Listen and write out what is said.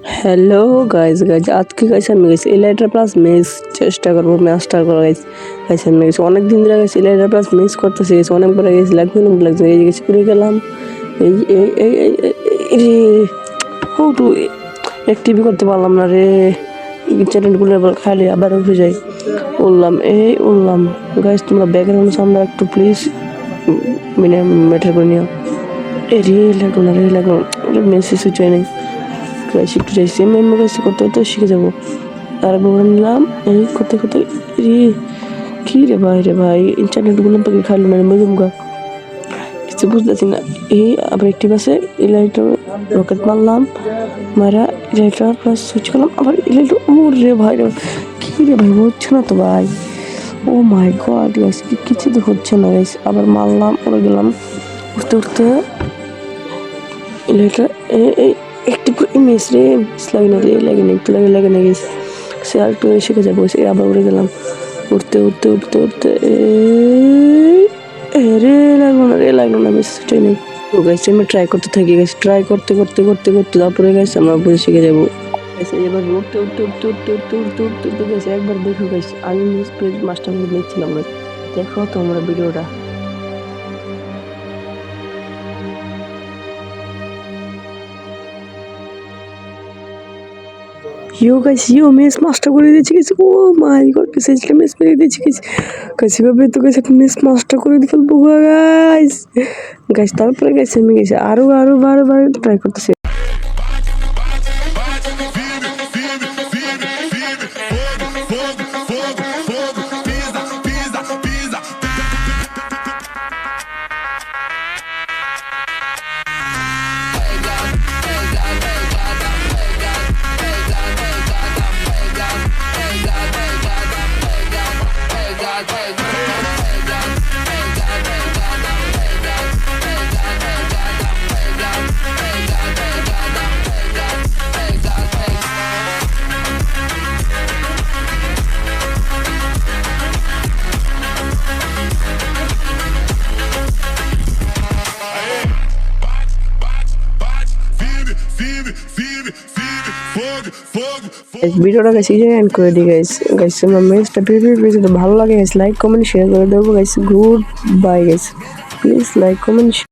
hello guys আজকে guys আমি গেছি ইলাইট্রা প্লাস মিস চেষ্টা করবো ম্যাচটা করা গাইস আমি গেছি অনেক দিন ধরে গেছি ইলাইট্রা প্লাস মিস করতেছি গেছি অনেকবার গেছি লাগছে এই গেছি করে গেলাম এই এই এই এই রে হো টু অ্যাক্টিভ করতে পারলাম না রে চ্যানেলগুলো খালি আবার উঠে যাই উঠলাম গাইস তোমরা ব্যাকগ্রাউন্ড সামনে একটু প্লিজ মানে ম্যাটার করে নিও রে লাগলো মেসেজ হচ্ছে নেই গাইস একটু যাইছি মেমো গাইস করতে শিখে যাবো আর একবার নিলাম এই করতে রে কি রে ভাই ইন্টারনেটগুলো পাখি খালি মানে মজুমগা কিছু বুঝতেছি না এই আবার একটি বাসে ইলাইটার রকেট মারলাম মারা ইলাইটার প্লাস সুইচ করলাম আবার ইলাইটার রে ভাই হচ্ছে না তো ভাই ও মাই গড গাইস কিছু তো হচ্ছে না গাইস আবার মারলাম ওরা গেলাম উঠতে ইলাইটার একটু মিস রে লাগে না একটু লাগে না গেছে সে আর একটু শিখে যাবো সে আবার উড়ে গেলাম উঠতে রে লাগলো না মিস সেটাই নেই তো গাইছে আমি ট্রাই করতে থাকি গেছি ট্রাই করতে তারপরে গেছে আমরা বুঝে শিখে যাবো এবার উঠতে গেছে একবার দেখো গেছি আমি মিস মাস্টার দেখছিলাম না দেখো তোমরা ভিডিওটা মিস মাস্টার করে দিয়েছি কিছু ও মাই গড মেসেজটা মিস মেরে দিয়েছি কিছু ভাবে তো গেছে মিস মাস্টার করে দিয়ে ফেলবো গাইস তারপরে গেছে আমি গেছি আরো বারবার ট্রাই করতেছি ভিডিওটা গাইস এই জায়গায় এন্ড করে দিই গাইস আমার মেসটা ভিডিও ভালো লাগে গাইস লাইক কমেন্ট শেয়ার করে দেবো guys good bye guys please like comment